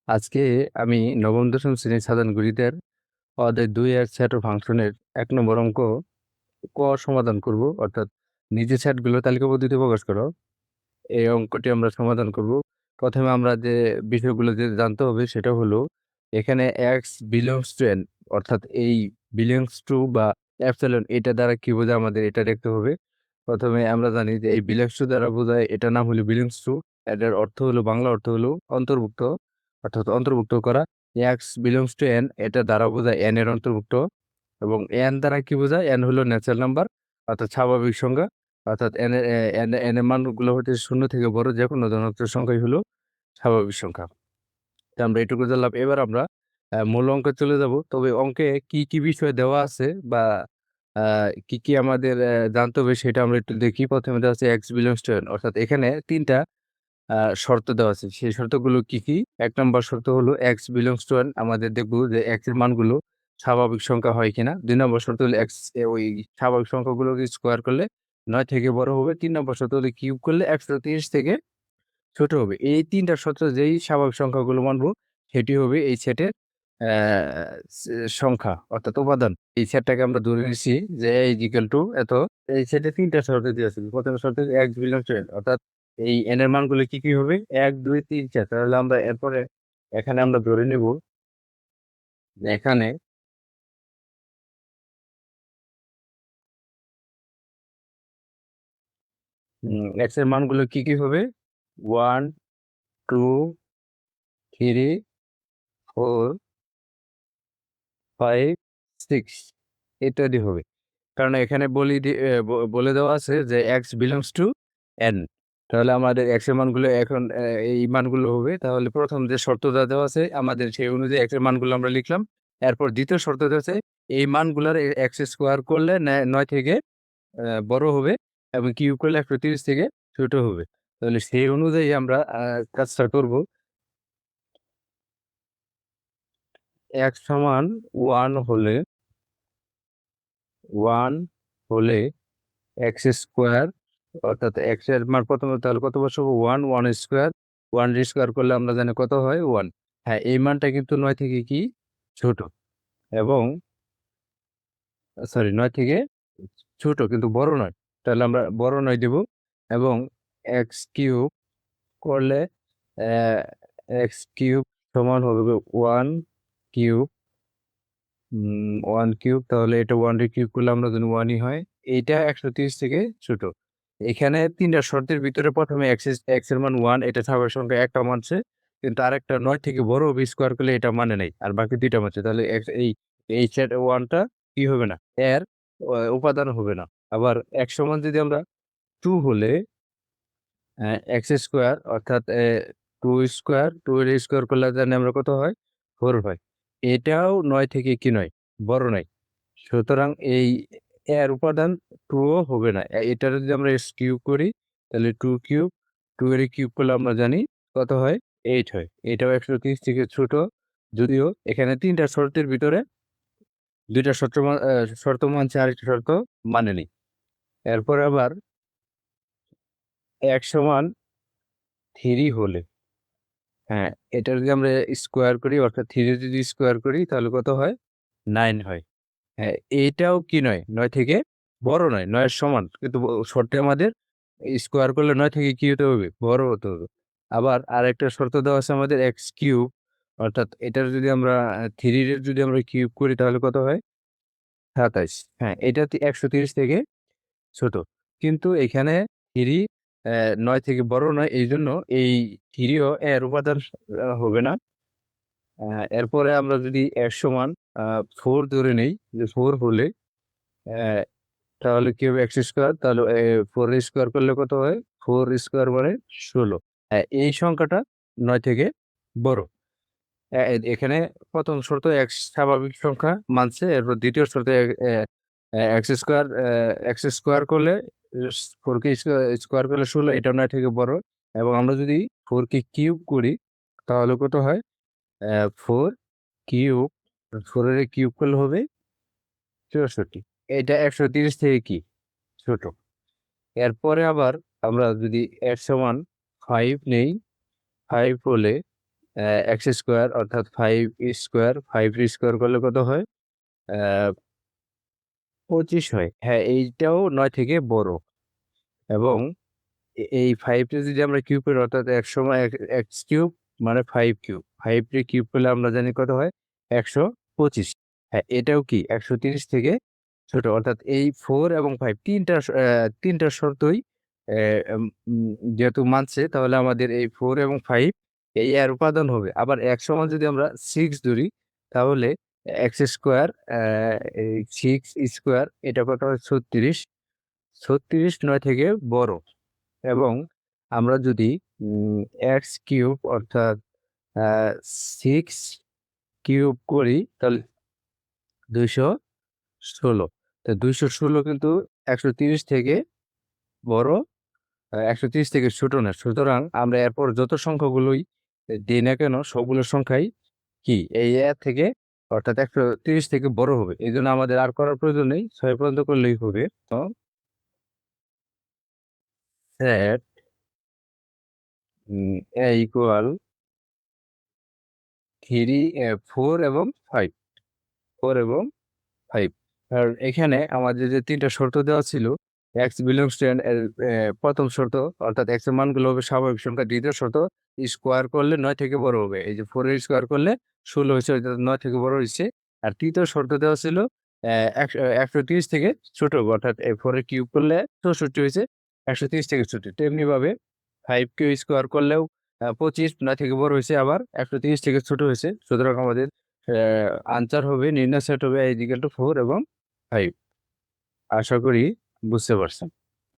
আজকে আমি নবম দশম শ্রেণীর সাধারণ গণিতের অধ্যায় ২ এর সেট ও ফাংশনের ১ নম্বর অঙ্ক ক সমাধান করব। অর্থাৎ নিচের সেটগুলো তালিকা পদ্ধতিতে প্রকাশ করো। এই অঙ্কটি আমরা সমাধান করব। প্রথমে আমরা যে বিষয়গুলো যে জানতে হবে সেটা হলো এখানে x belongs to n, অর্থাৎ এই belongs to বা epsilon এটা দ্বারা কি বোঝায় আমাদের এটা দেখতে হবে। প্রথমে আমরা জানি যে এই belongs to দ্বারা বোঝায় এটার নাম হলো belongs to, এটার অর্থ হলো বাংলা অর্থ হলো অন্তর্ভুক্ত, অর্থাৎ অন্তর্ভুক্ত করা। x belongs to n এটা দ্বারা বোঝায় n এর অন্তর্ভুক্ত, এবং n দ্বারা কি বোঝায়? n হলো ন্যাচারাল নাম্বার, অর্থাৎ স্বাভাবিক সংখ্যা। অর্থাৎ n এর মানগুলো হচ্ছে 0 থেকে বড় যে কোনো ধনাত্মক সংখ্যাই হলো স্বাভাবিক সংখ্যা। তো আমরা এটুকু জানলাম। এবার আমরা মূল অঙ্কে চলে যাব। তবে অঙ্কে কি, কি বিষয় দেওয়া আছে বা আ কি, কি আমাদের জানতে হবে সেটা আমরা একটু দেখি। ১ম এ দেওয়া আছে x belongs to n, অর্থাৎ এখানে ৩ টা আ শর্ত দেওয়া আছে। সেই শর্তগুলো কি, কি? ১ নম্বর শর্ত হলো x belongs to n, আমাদের দেখব যে x এর মানগুলো স্বাভাবিক সংখ্যা হয় কিনা। ২ নম্বর শর্ত হলো x ওই স্বাভাবিক সংখ্যাগুলোকে স্কোয়ার করলে ৯ থেকে বড় হবে। ৩ নম্বর শর্ত হলো কিউব করলে ১৩০ থেকে ছোট হবে। এই ৩ টা শর্ত যেই স্বাভাবিক সংখ্যাগুলো মানবো সেটি হবে এই সেটের অ্যা সে সংখ্যা, অর্থাৎ উপাদান। এই সেটটাকে আমরা ধরে নিছি যে is equal to এত। এই সেটে ৩ টা শর্ত দেওয়া আছে। ১ম শর্ত x belongs to n, অর্থাৎ এই n এর মানগুলো কি, কি হবে? ১, ২, ৩, ৪। তাহলে আমরা এরপরে এখানে আমরা ধরে নিব যে এখানে x এর মানগুলো কি, কি হবে? ১, ২, ৩, ৪, ৫, ৬ ইত্যাদি হবে। কারণ এখানে বলে দেওয়া আছে যে x belongs to n, তাহলে আমাদের x এর মানগুলো এখন এই মানগুলো হবে। তাহলে প্রথম যে শর্তটা দেওয়া আছে আমাদের সেই অনুযায়ী x এর মানগুলো আমরা লিখলাম। এরপর দ্বিতীয় শর্ত দেওয়া আছে এই মানগুলার x স্কোয়ার করলে ৯ থেকে বড় হবে এবং কিউব করলে ১৩০ থেকে ছোট হবে। তাহলে সেই অনুযায়ী আমরা কাজটা করব। x সমান 1 হলে 1 হলে x স্কোয়ার, অর্থাৎ x এর মান প্রথমে তাহলে কত বসাবো? 1, 1 স্কোয়ার। 1 স্কোয়ার করলে আমরা জানি কত হয়? 1। হ্যাঁ, এই মানটা কিন্তু ৯ থেকে কি ছোট, এবং সরি ৯ থেকে ছোট কিন্তু বড় নয়। তাহলে আমরা বড় নয় দেব, এবং x কিউব করলে x কিউব সমান হবে 1 কিউব 1 কিউব। তাহলে এটা 1 রে কিউব করলে আমরা জানি 1 ই হয়। এইটা ১৩০ থেকে ছোট। এখানে ৩ টা শর্তের ভিতরে প্রথমে x এর মান 1, এটা স্বাভাবিক সংখ্যা একটা মানছে। কিন্তু আরেকটা ৯ থেকে বড় হবে স্কোয়ার করলে এটা মানে নাই। আর বাকি ২ টা মানছে। তাহলে এই সেট 1 টা কি হবে না? এর উপাদান হবে না। আবার x সমান যদি আমরা 2 হলে x স্কোয়ার, অর্থাৎ 2 স্কোয়ার, 2 এর স্কোয়ার করলে জানি আমরা কত হয়? 4 হয়। এটাও ৯ থেকে কি নয়? বড় নয়। সুতরাং এই এর উপাদান 2 ও হবে না। এটার যদি আমরা s কিউব করি তাহলে 2 কিউব, 2 এর কিউব করলে আমরা জানি কত হয়? 8 হয়। এটাও ১৩০ থেকে ছোট। যদিও এখানে ৩ টা শর্তের ভিতরে ২ টা শর্ত মানছে, আরেকটা শর্ত মানেনি। এরপরে আবার x সমান 3 হলে, হ্যাঁ, এটা যদি আমরা স্কোয়ার করি, অর্থাৎ 3 যদি স্কোয়ার করি তাহলে কত হয়? 9 হয়। হ্যাঁ, এইটাও কি নয়? ৯ থেকে বড় নয়, ৯ এর সমান। কিন্তু শর্তে আমাদের স্কোয়ার করলে ৯ থেকে কি হতে হবে? বড় হতে হবে। আবার আরেকটা শর্ত দেওয়া আছে আমাদের x কিউব, অর্থাৎ এটার যদি আমরা 3 এর যদি আমরা কিউব করি তাহলে কত হয়? ২৭। হ্যাঁ, এটা ১৩০ থেকে ছোট। কিন্তু এখানে ৩ ৯ থেকে বড় নয়। এইজন্য এই ৩ ও এর উপাদান হবে না। আ এরপরে আমরা যদি x সমান আ 4 ধরে নেই, যে 4 হলে অ্যা তাহলে কি হবে? x স্কোয়ার, তাহলে 4 স্কোয়ার করলে কত হয়? 4 স্কোয়ার মানে ১৬। এই সংখ্যাটা ৯ থেকে বড়। এখানে ১ম শর্ত x স্বাভাবিক সংখ্যা মানছে। এরপর দ্বিতীয় শর্তে x স্কোয়ার করলে 4 কে স্কোয়ার করলে ১৬, এটা ৯ থেকে বড়। এবং আমরা যদি 4 কে কিউব করি তাহলে কত হয়? 4 কিউব, 4 এর কিউব করলে হবে ৬৪। এটা ১৩০ থেকে কি ছোট। এরপরে আবার আমরা যদি x সমান 5 নেই, 5 হলে এক্স স্কোয়ার অর্থাৎ 5 করলে কত হয়? 25 হয়। হ্যাঁ, এইটাও 9 থেকে বড় এবং এই 5 টা যদি আমরা কিউব করি অর্থাৎ একসময় এক্স কিউব মানে 5 কিউব। 5 কে কিউব করলে আমরা জানি কত হয়? 125। হ্যাঁ, এটাও কি 130 থেকে ছোট। অর্থাৎ এই 4 এবং 5 ৩ টা শর্তই অ্যা এম উম যেহেতু মানছে তাহলে আমাদের এই 4 এবং 5 এর উপাদান হবে। আবার এক সমান যদি আমরা 6 ধরি তাহলে এক্স স্কোয়ার এই 6 স্কোয়ার এটা কত হয়? 36। 36 9 থেকে বড়। এবং আমরা যদি এক্স কিউব অর্থাৎ আ 6 কিউব করি তাহলে 216। তো 216 কিন্তু 130 থেকে বড়, 130 থেকে ছোট না। সুতরাং আমরা এরপর যত সংখ্যাগুলোই দেই না কেন সবগুলো সংখ্যাই কি এই থেকে অর্থাৎ 130 থেকে বড় হবে। এজন্য আমাদের আর করার প্রয়োজন নেই। 6 পর্যন্ত করলেই হবে। তো সেট a ইকুয়াল 3 4 এবং 5, 4 এবং 5 আর এখানে আমাদের যে ৩ টা শর্ত দেওয়া ছিল x belongs to এর ১ম শর্ত অর্থাৎ x এর মানগুলো হবে স্বাভাবিক সংখ্যা। ২য় শর্ত স্কোয়ার করলে ৯ থেকে বড় হবে। এই যে 4 এর স্কোয়ার করলে ১৬ হইছে অর্থাৎ ৯ থেকে বড় হইছে। আর ৩য় শর্ত দেওয়া ছিল ১৩০ থেকে ছোট হবে অর্থাৎ 4 এর কিউব করলে ৬৪ হইছে, ১৩০ থেকে ছোট। তেমনিভাবে 5 কে স্কোয়ার করলেও ২৫ ৯ থেকে বড় হইছে আবার ১৩০ থেকে ছোট হইছে। সুতরাং আমাদের আনসার হবে নির্ণয় সেট হবে ইজ ইকুয়াল টু 4 এবং 5। আশা করি বুঝতে পারছেন।